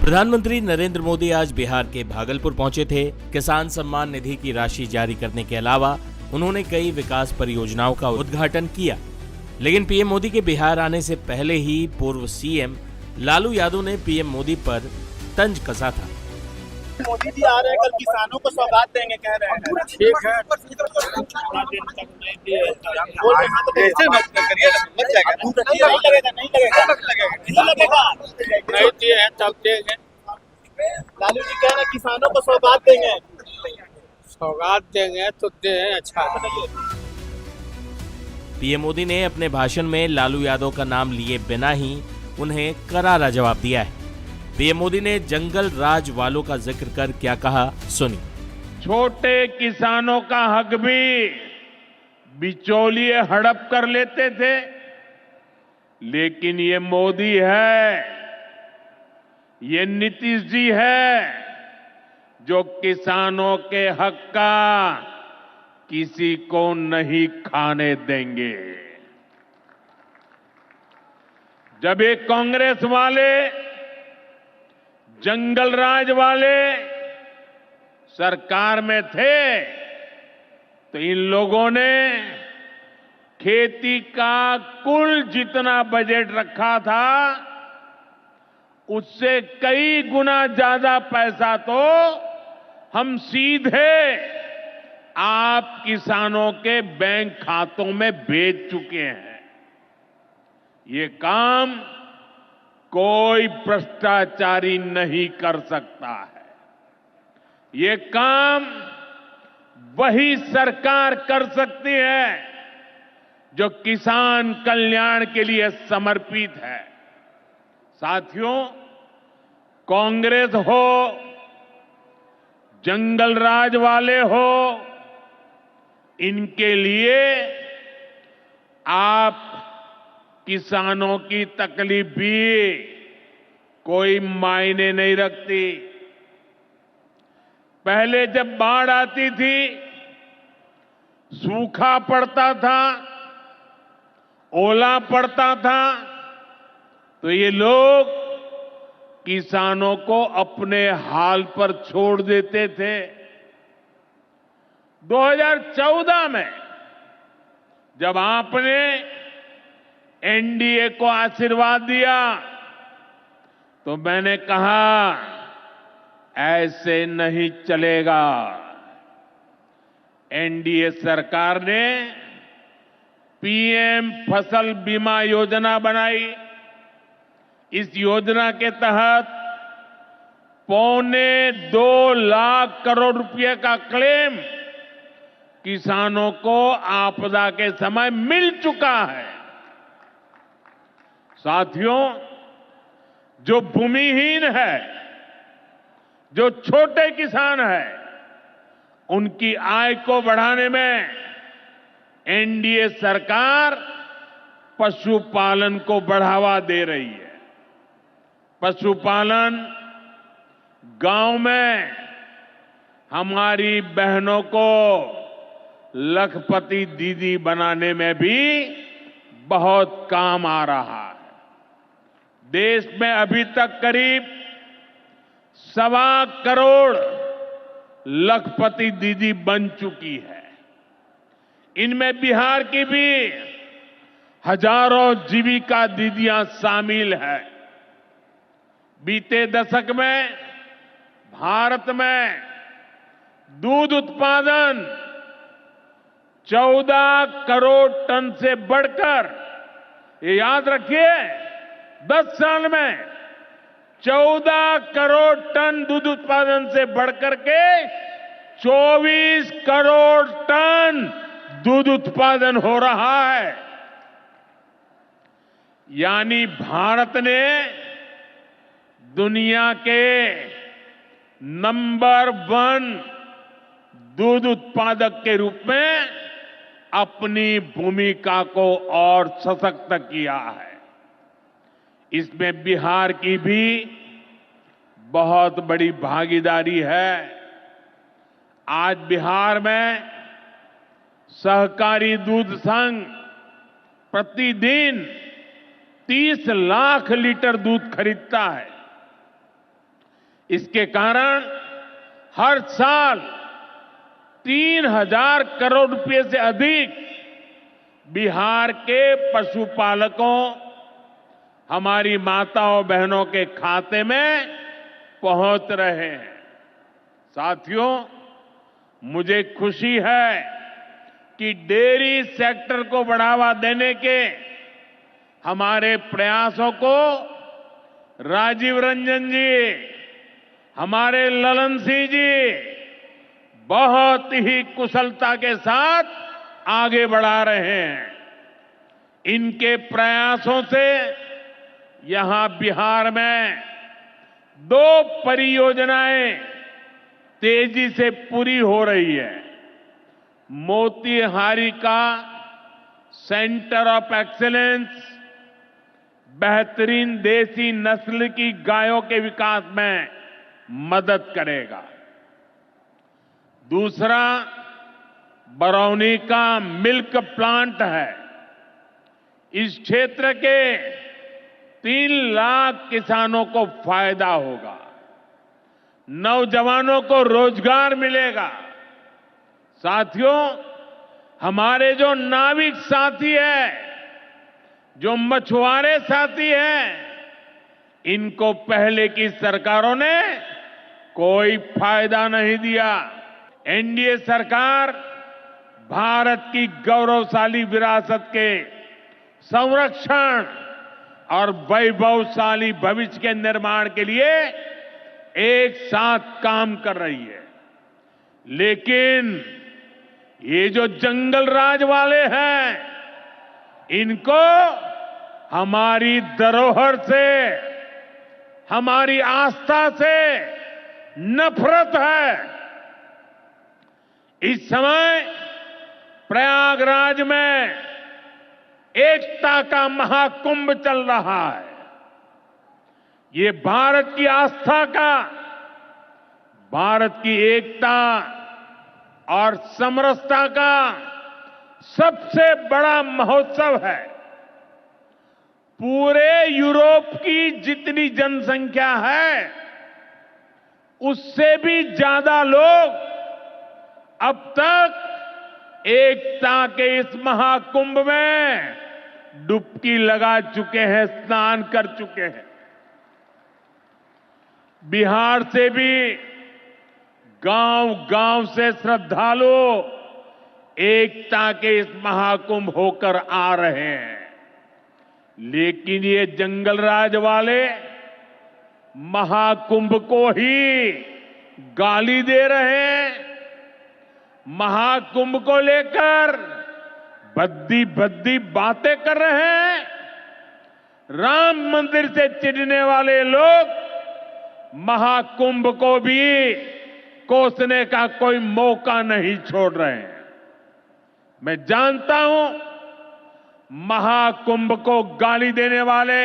प्रधानमंत्री नरेंद्र मोदी आज बिहार के भागलपुर पहुंचे थे। किसान सम्मान निधि की राशि जारी करने के अलावा उन्होंने कई विकास परियोजनाओं का उद्घाटन किया। लेकिन पीएम मोदी के बिहार आने से पहले ही पूर्व सीएम लालू यादव ने पीएम मोदी पर तंज कसा था। मोदी जी आ रहे हैं, कल किसानों को सौगात देंगे कह रहे हैं। ठीक है, ऐसे मत करिए, मत जाएगा। नहीं दिए हैं तब देंगे। लालू जी कह रहे हैं किसानों को सौगात देंगे। सौगात देंगे तो दे, अच्छा। पीएम मोदी ने अपने भाषण में लालू यादव का नाम लिए बिना ही उन्हें करारा जवाब दिया है। पीएम मोदी ने जंगल राज वालों का जिक्र कर क्या कहा, सुनिए। छोटे किसानों का हक भी बिचौलिए हड़प कर लेते थे, लेकिन ये मोदी है, ये नीतीश जी है जो किसानों के हक का किसी को नहीं खाने देंगे। जब ये कांग्रेस वाले, जंगल राज वाले सरकार में थे तो इन लोगों ने खेती का कुल जितना बजट रखा था उससे कई गुना ज्यादा पैसा तो हम सीधे आप किसानों के बैंक खातों में भेज चुके हैं। ये काम कोई भ्रष्टाचारी नहीं कर सकता है। ये काम वही सरकार कर सकती है जो किसान कल्याण के लिए समर्पित है। साथियों, कांग्रेस हो, जंगल राज वाले हो, इनके लिए आप किसानों की तकलीफ भी कोई मायने नहीं रखती। पहले जब बाढ़ आती थी, सूखा पड़ता था, ओला पड़ता था, तो ये लोग किसानों को अपने हाल पर छोड़ देते थे। 2014 में जब आपने एनडीए को आशीर्वाद दिया तो मैंने कहा ऐसे नहीं चलेगा। एनडीए सरकार ने पीएम फसल बीमा योजना बनाई। इस योजना के तहत 2.25 लाख करोड़ रुपए का क्लेम किसानों को आपदा के समय मिल चुका है। साथियों, जो भूमिहीन है, जो छोटे किसान है, उनकी आय को बढ़ाने में एनडीए सरकार पशुपालन को बढ़ावा दे रही है। पशुपालन गांव में हमारी बहनों को लखपति दीदी बनाने में भी बहुत काम आ रहा है। देश में अभी तक करीब 1.25 करोड़ लखपति दीदी बन चुकी है। इनमें बिहार की भी हजारों जीविका दीदियां शामिल है। बीते दशक में भारत में दूध उत्पादन 14 करोड़ टन से बढ़कर, ये याद रखिए, 10 साल में 14 करोड़ टन दूध उत्पादन से बढ़कर के 24 करोड़ टन दूध उत्पादन हो रहा है। यानी भारत ने दुनिया के नंबर 1 दूध उत्पादक के रूप में अपनी भूमिका को और सशक्त किया है। इसमें बिहार की भी बहुत बड़ी भागीदारी है। आज बिहार में सहकारी दूध संघ प्रतिदिन 30 लाख लीटर दूध खरीदता है इसके कारण हर साल 3,000 करोड़ रुपए से अधिक बिहार के पशुपालकों, हमारी माताओं बहनों के खाते में पहुंच रहे हैं। साथियों, मुझे खुशी है कि डेयरी सेक्टर को बढ़ावा देने के हमारे प्रयासों को राजीव रंजन जी, हमारे ललन सिंह जी बहुत ही कुशलता के साथ आगे बढ़ा रहे हैं। इनके प्रयासों से यहां बिहार में 2 परियोजनाएं तेजी से पूरी हो रही है। मोतीहारी का सेंटर ऑफ एक्सीलेंस बेहतरीन देसी नस्ल की गायों के विकास में मदद करेगा। दूसरा बरौनी का मिल्क प्लांट है। इस क्षेत्र के 3 लाख किसानों को फायदा होगा, नौजवानों को रोजगार मिलेगा। साथियों, हमारे जो नाविक साथी हैं, जो मछुआरे साथी हैं, इनको पहले की सरकारों ने कोई फायदा नहीं दिया। एनडीए सरकार भारत की गौरवशाली विरासत के संरक्षण और वैभवशाली भविष्य के निर्माण के लिए एक साथ काम कर रही है। लेकिन ये जो जंगल राज वाले हैं, इनको हमारी धरोहर से, हमारी आस्था से नफरत है। इस समय प्रयागराज में एकता का महाकुंभ चल रहा है। ये भारत की आस्था का, भारत की एकता और समरसता का सबसे बड़ा महोत्सव है। पूरे यूरोप की जितनी जनसंख्या है, उससे भी ज्यादा लोग अब तक एकता के इस महाकुंभ में डुबकी लगा चुके हैं, स्नान कर चुके हैं। बिहार से भी गांव-गांव से श्रद्धालु एकता के इस महाकुंभ होकर आ रहे हैं। लेकिन ये जंगल राज वाले महाकुंभ को ही गाली दे रहे हैं। महाकुंभ को लेकर भद्दी भद्दी बातें कर रहे हैं। राम मंदिर से चिढ़ने वाले लोग महाकुंभ को भी कोसने का कोई मौका नहीं छोड़ रहे हैं। मैं जानता हूं महाकुंभ को गाली देने वाले